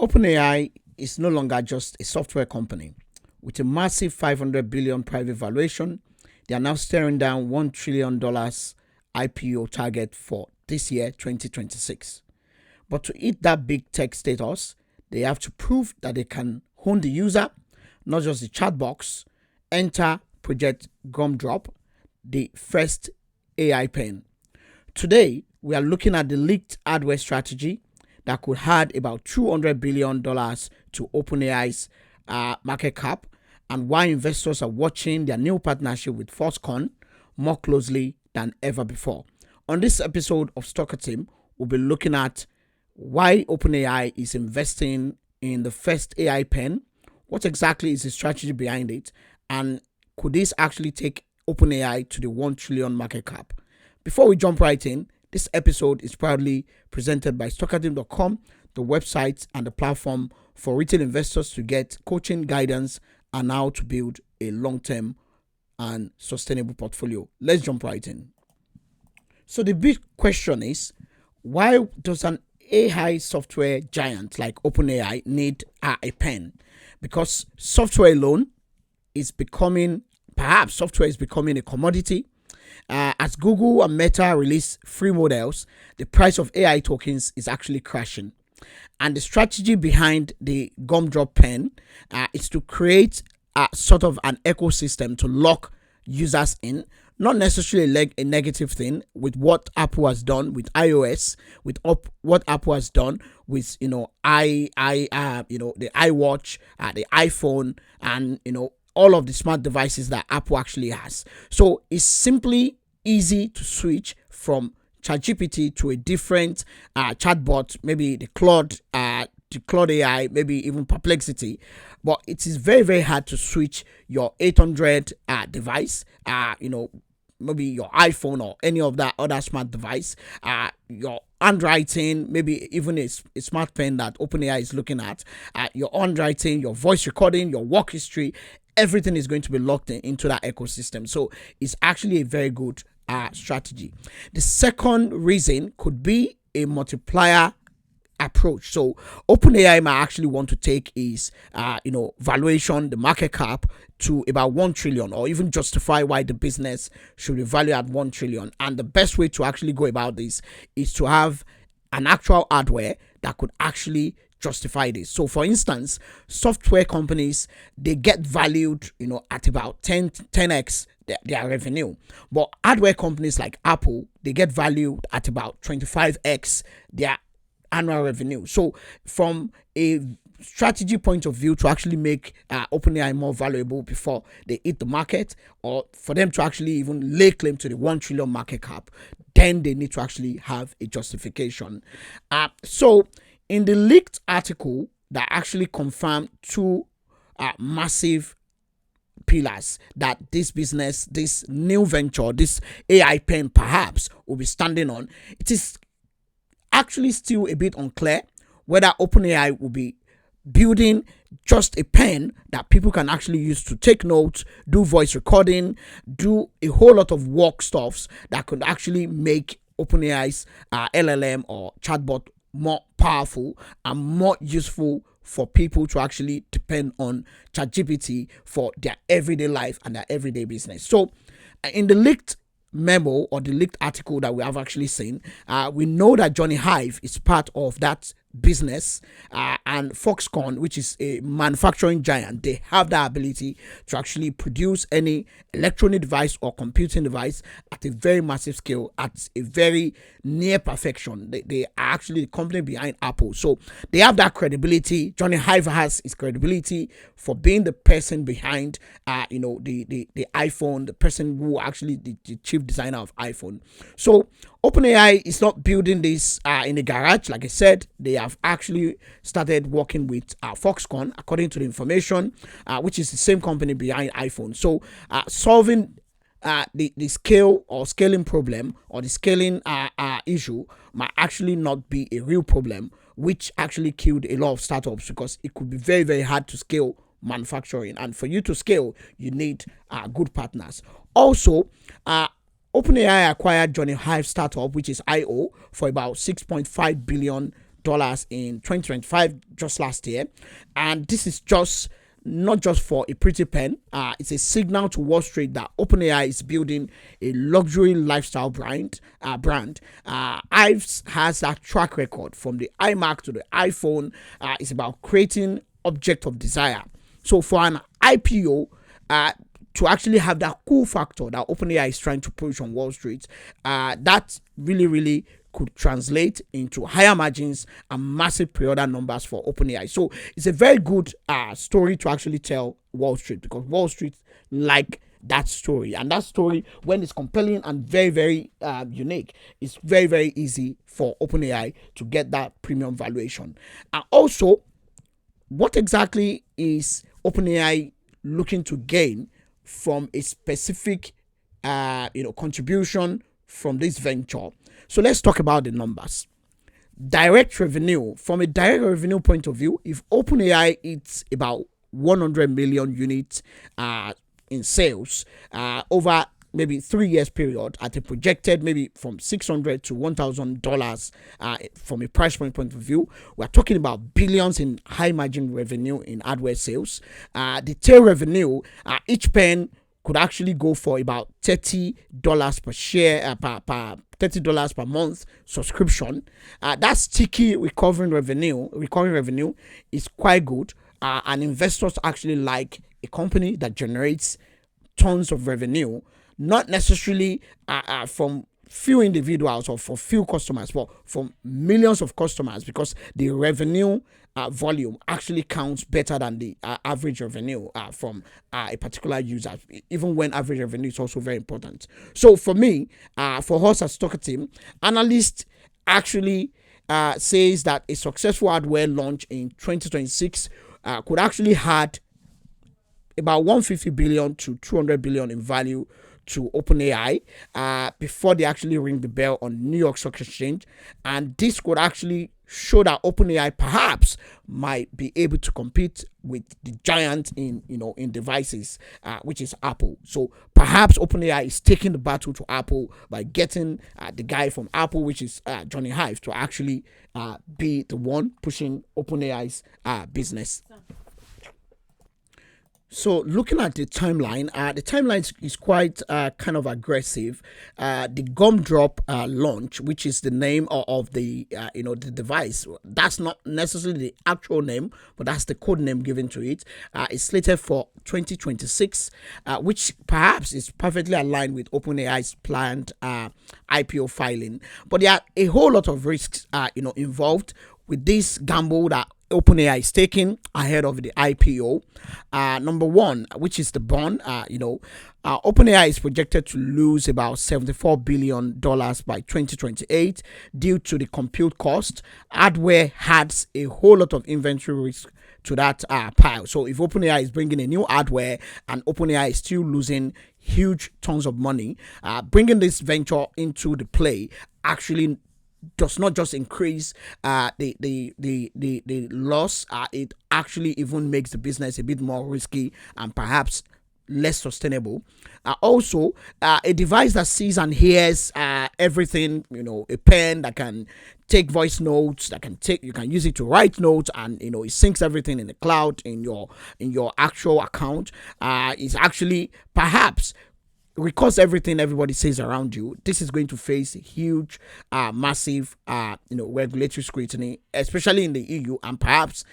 OpenAI is no longer just a software company. With a massive 500 billion private valuation, they are now staring down $1 trillion IPO target for this year, 2026. But to hit that big tech status, they have to prove that they can own the user, not just the chat box. Enter Project Gumdrop, the first AI pen. Today, we are looking at the leaked hardware strategy that could add about $200 billion to OpenAI's market cap, and why investors are watching their new partnership with Foxconn more closely than ever before. On this episode of Stalker Team, we'll be looking at why OpenAI is investing in the first AI pen, what exactly is the strategy behind it, and could this actually take OpenAI to the 1 trillion market cap? Before we jump right in, this episode is proudly presented by StalkerTeam.com, the website and the platform for retail investors to get coaching, guidance, and how to build a long-term and sustainable portfolio. Let's jump right in. So the big question is, why does an AI software giant like OpenAI need a pen? Because software alone is becoming, perhaps software is becoming a commodity. As Google and Meta release free models, the price of AI tokens is actually crashing. And the strategy behind the Gumdrop pen is to create a sort of an ecosystem to lock users in, not necessarily a negative thing with what Apple has done with iOS, with what Apple has done with the iWatch, the iPhone, and all of the smart devices that Apple actually has. So it's simply easy to switch from ChatGPT to a different chatbot, maybe the Claude AI, maybe even Perplexity. But it is very, very hard to switch your 800 device, maybe your iPhone or any of that other smart device, your handwriting, maybe even a smart pen that OpenAI is looking at, your handwriting, your voice recording, your work history, everything is going to be locked into that ecosystem. So it's actually a very good strategy. The second reason could be a multiplier approach. So OpenAI might actually want to take is valuation, the market cap, to about 1 trillion, or even justify why the business should be valued at 1 trillion. And the best way to actually go about this is to have an actual hardware that could actually justify this. So for instance, software companies, they get valued at about 10x their revenue, but hardware companies like Apple, they get valued at about 25x their annual revenue. So from a strategy point of view, to actually make OpenAI more valuable before they hit the market, or for them to actually even lay claim to the 1 trillion market cap, then they need to actually have a justification. So in the leaked article that actually confirmed two massive pillars that this business, this new venture, this AI pen perhaps will be standing on, it is actually still a bit unclear whether OpenAI will be building just a pen that people can actually use to take notes, do voice recording, do a whole lot of work stuffs that could actually make OpenAI's LLM or chatbot more powerful and more useful for people to actually depend on ChatGPT for their everyday life and their everyday business. So in the leaked memo or the leaked article that we have actually seen, we know that Jony Ive is part of that business, and Foxconn, which is a manufacturing giant, they have the ability to actually produce any electronic device or computing device at a very massive scale, at a very near perfection. They are actually the company behind Apple, so they have that credibility. Jony Ive has his credibility for being the person behind the iPhone, the person who actually the chief designer of iPhone. So OpenAI is not building this in a garage. Like I said, they have actually started working with Foxconn, according to the information, which is the same company behind iPhone. So solving the scale or scaling problem, or the scaling issue, might actually not be a real problem, which actually killed a lot of startups, because it could be very, very hard to scale manufacturing. And for you to scale, you need good partners. Also, OpenAI acquired Jony Ive startup, which is IO, for about $6.5 billion in 2025, just last year. And this is just not just for a pretty pen. It's a signal to Wall Street that OpenAI is building a luxury lifestyle brand. Ives has that track record from the iMac to the iPhone. It's about creating object of desire. So for an IPO, to actually have that cool factor that OpenAI is trying to push on Wall Street, that really could translate into higher margins and massive pre-order numbers for OpenAI. So it's a very good story to actually tell Wall Street, because Wall Street like that story, and that story, when it's compelling and very unique, it's very easy for OpenAI to get that premium valuation. And also, what exactly is OpenAI looking to gain from a specific contribution from this venture? So let's talk about the numbers. Direct revenue, from a direct revenue point of view, if OpenAI it's about 100 million units in sales over maybe 3 years period, at a projected maybe from $600 to $1,000 from a price point of view, we're talking about billions in high margin revenue in hardware sales. The tail revenue, each pen could actually go for about $30 per share, per $30 per month subscription. That sticky recurring revenue is quite good, and investors actually like a company that generates tons of revenue, not necessarily from few individuals or for few customers, but from millions of customers, because the revenue volume actually counts better than the average revenue from a particular user, even when average revenue is also very important. So for me, for us as Stocker Team, analysts actually says that a successful hardware launch in 2026 could actually add about 150 billion to 200 billion in value to OpenAI before they actually ring the bell on New York Stock Exchange. And this could actually show that OpenAI perhaps might be able to compete with the giant in devices, which is Apple. So perhaps OpenAI is taking the battle to Apple by getting the guy from Apple, which is Jony Ive, to actually be the one pushing OpenAI's business. So looking at the timeline is quite kind of aggressive. The Gumdrop launch, which is the name of the the device, that's not necessarily the actual name, but that's the code name given to it. Is slated for 2026, which perhaps is perfectly aligned with OpenAI's planned IPO filing. But there are a whole lot of risks involved with this gamble that OpenAI is taking ahead of the IPO. Number one, which is the bond. OpenAI is projected to lose about $74 billion by 2028 due to the compute cost. Hardware adds a whole lot of inventory risk to that pile. So if OpenAI is bringing a new hardware and OpenAI is still losing huge tons of money, bringing this venture into the play actually does not just increase the loss, it actually even makes the business a bit more risky and perhaps less sustainable. Also, a device that sees and hears everything, a pen that can take voice notes, you can use it to write notes, and it syncs everything in the cloud in your actual account, is actually perhaps, because everybody says around you, this is going to face huge, massive, regulatory scrutiny, especially in the EU and perhaps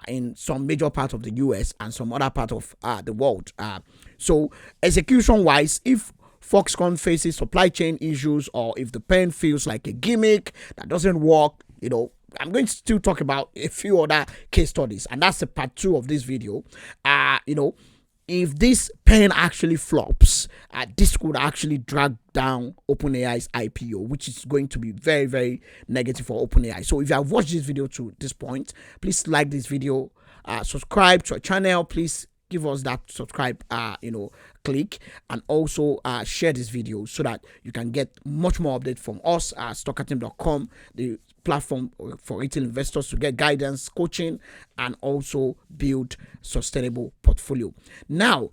in some major part of the US and some other part of the world. So execution-wise, if Foxconn faces supply chain issues, or if the pen feels like a gimmick that doesn't work, I'm going to still talk about a few other case studies, and that's the part 2 of this video. If this pen actually flops, this could actually drag down OpenAI's IPO, which is going to be very negative for OpenAI. So if you have watched this video to this point, please like this video, subscribe to our channel, please give us that subscribe click, and also share this video so that you can get much more update from us at stockerteam.com, the platform for retail investors to get guidance, coaching, and also build sustainable portfolio. Now,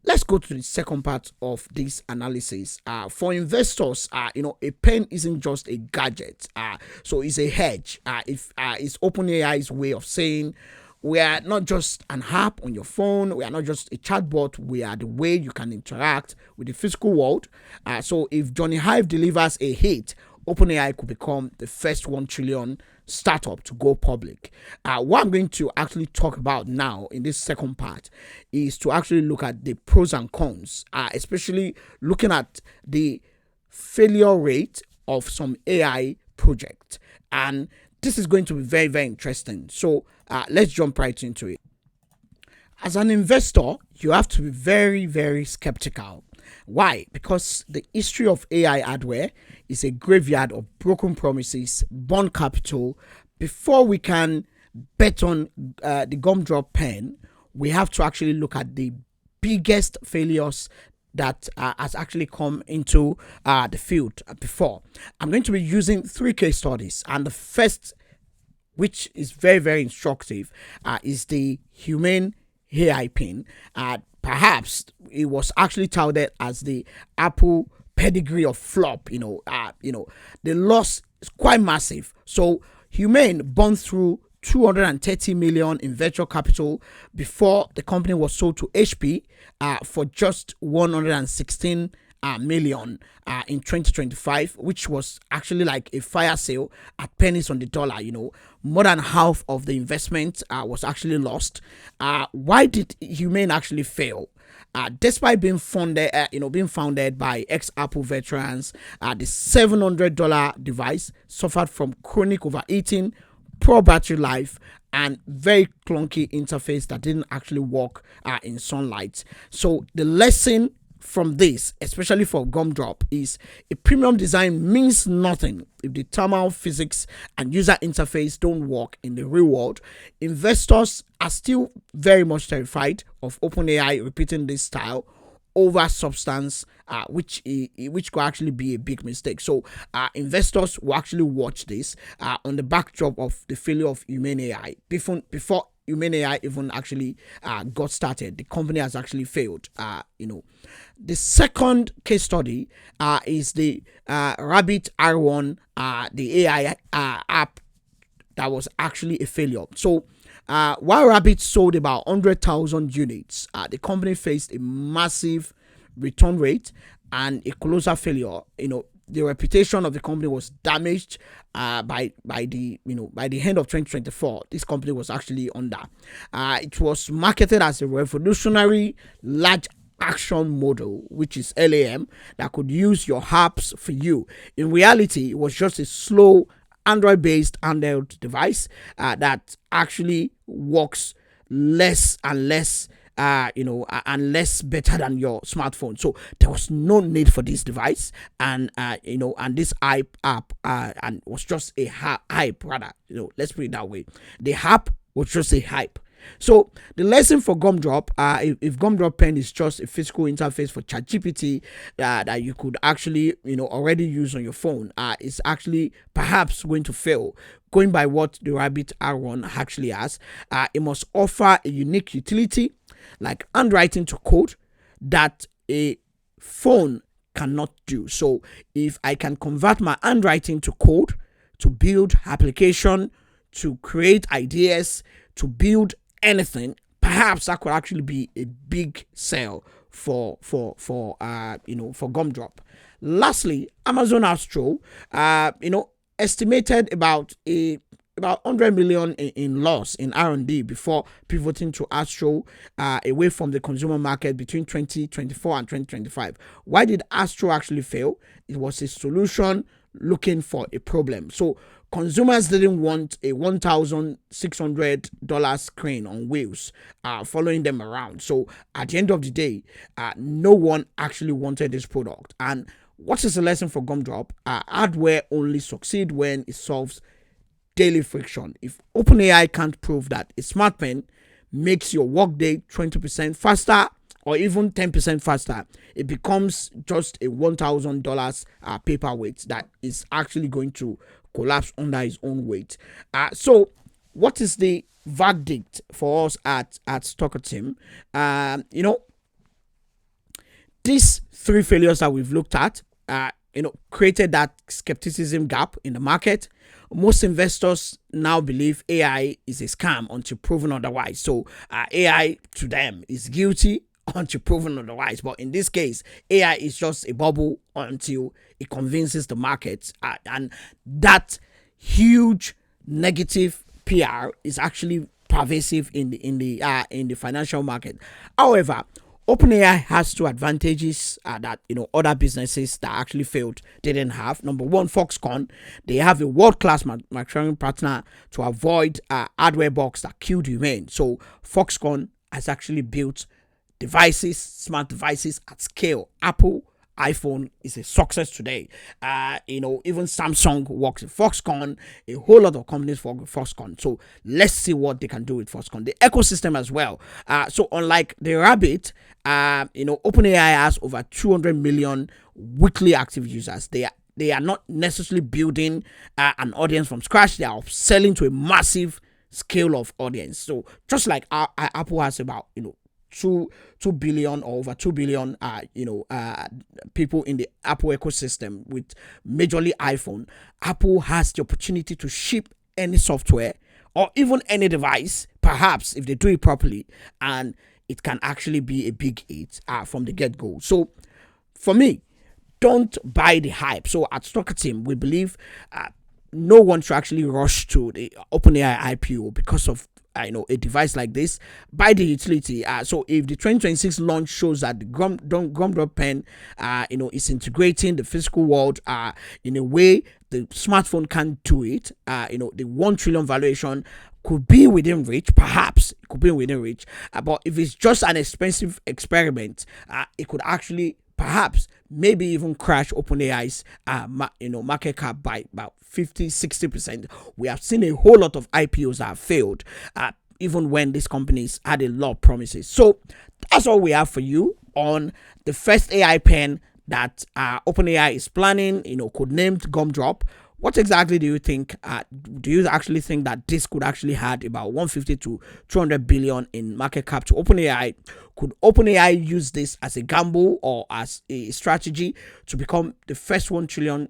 let's go to the second part of this analysis. For investors, a pen isn't just a gadget. So it's a hedge. If It's OpenAI's way of saying we are not just an app on your phone. We are not just a chatbot. We are the way you can interact with the physical world. So if Jony Ive delivers a hit, OpenAI could become the first 1 trillion startup to go public. What I'm going to actually talk about now in this second part is to actually look at the pros and cons, especially looking at the failure rate of some AI project. And this is going to be very, very interesting. So let's jump right into it. As an investor, you have to be very, very skeptical. Why? Because the history of AI hardware is a graveyard of broken promises, burned capital. Before we can bet on the Gumdrop pen, we have to actually look at the biggest failures that has actually come into the field before. I'm going to be using 3 case studies, and the first, which is very, very instructive, is the Humane AI Pin. Perhaps it was actually touted as the Apple pedigree of flop. The loss is quite massive. So Humane burned through 230 million in venture capital before the company was sold to HP for just 116 million in 2025, which was actually like a fire sale at pennies on the dollar. More than half of the investment was actually lost. Why did Humane actually fail? Despite being founded by ex-Apple veterans, the $700 device suffered from chronic overheating, poor battery life, and very clunky interface that didn't actually work in sunlight. So the lesson from this, especially for Gumdrop, is a premium design means nothing if the thermal physics and user interface don't work in the real world. Investors are still very much terrified of OpenAI repeating this style over substance, which could actually be a big mistake. So investors will actually watch this on the backdrop of the failure of Humane AI. Before Humane AI even actually got started, the company has actually failed. The second case study is the Rabbit R1, the AI app that was actually a failure. So while Rabbit sold about 100,000 units, the company faced a massive return rate and a closer failure. The reputation of the company was damaged by the end of 2024. This company was actually under. It was marketed as a revolutionary large action model, which is LAM, that could use your apps for you. In reality, it was just a slow Android-based handheld device that actually works less and less and less better than your smartphone. So there was no need for this device, and this hype app and was just a hype rather. Let's put it that way. The app was just a hype. So the lesson for Gumdrop, if Gumdrop Pen is just a physical interface for ChatGPT that you could actually already use on your phone, is actually perhaps going to fail. Going by what the Rabbit R1 actually has, it must offer a unique utility like handwriting to code that a phone cannot do. So if I can convert my handwriting to code to build application, to create ideas, to build anything, perhaps that could actually be a big sell for Gumdrop. Lastly, Amazon Astro, estimated about 100 million in loss in R&D before pivoting to Astro away from the consumer market between 2024 and 2025. Why did Astro actually fail? It was a solution looking for a problem. So consumers didn't want a $1,600 screen on wheels following them around. So at the end of the day, no one actually wanted this product. And what is the lesson for Gumdrop? Hardware only succeeds when it solves daily friction. If OpenAI can't prove that a smart pen makes your workday 20% faster or even 10% faster, it becomes just a $1,000 paperweight that is actually going to collapse under its own weight. So what is the verdict for us at Stocker Team? these three failures that we've looked at, created that skepticism gap in the market. Most investors now believe AI is a scam until proven otherwise. So AI to them is guilty until proven otherwise. But in this case, AI is just a bubble until it convinces the market, and that huge negative PR is actually pervasive in the financial market. However, OpenAI has two advantages that other businesses that actually failed didn't have. Number one, Foxconn, they have a world-class manufacturing partner to avoid hardware bugs that killed Humane. So Foxconn has actually built devices, smart devices at scale. Apple iPhone is a success today. Even Samsung works with Foxconn. A whole lot of companies work with Foxconn. So let's see what they can do with Foxconn. The ecosystem as well. So unlike the Rabbit, OpenAI has over 200 million weekly active users. They are not necessarily building an audience from scratch. They are selling to a massive scale of audience. So just like Apple has about 2 billion or over 2 billion people in the Apple ecosystem with majorly iPhone, Apple has the opportunity to ship any software or even any device, perhaps if they do it properly, and it can actually be a big hit from the get-go. So for me, don't buy the hype. So at Stocker Team, we believe no one should actually rush to the OpenAI IPO because of a device like this. Buy the utility. So if the 2026 launch shows that the Gumdrop Pen is integrating the physical world in a way the smartphone can't do it, the 1 trillion valuation could be within reach. Perhaps it could be within reach, but if it's just an expensive experiment, it could actually perhaps maybe even crash OpenAI's market cap by about 50-60%. We have seen a whole lot of IPOs that have failed, even when these companies had a lot of promises. So that's all we have for you on the first AI pen that OpenAI is planning, codenamed Gumdrop. What exactly do you think? Do you actually think that this could actually add about 150 to 200 billion in market cap to OpenAI? Could OpenAI use this as a gamble or as a strategy to become the first $1 trillion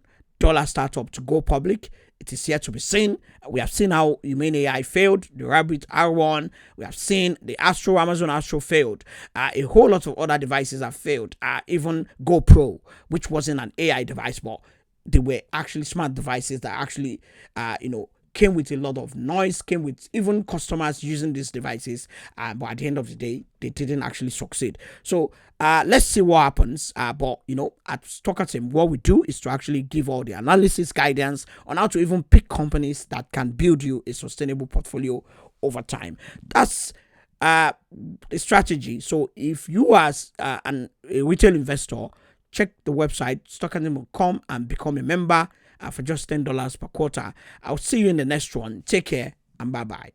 startup to go public? It is yet to be seen. We have seen how Humane AI failed, the Rabbit R1. We have seen the Amazon Astro failed. A whole lot of other devices have failed. Even GoPro, which wasn't an AI device, but they were actually smart devices that actually, came with a lot of noise, came with even customers using these devices. But at the end of the day, they didn't actually succeed. So let's see what happens. But, at Stocker Team, what we do is to actually give all the analysis guidance on how to even pick companies that can build you a sustainable portfolio over time. That's the strategy. So if you as a retail investor, check the website stockerteam.com and become a member for just $10 per quarter. I'll see you in the next one. Take care and bye-bye.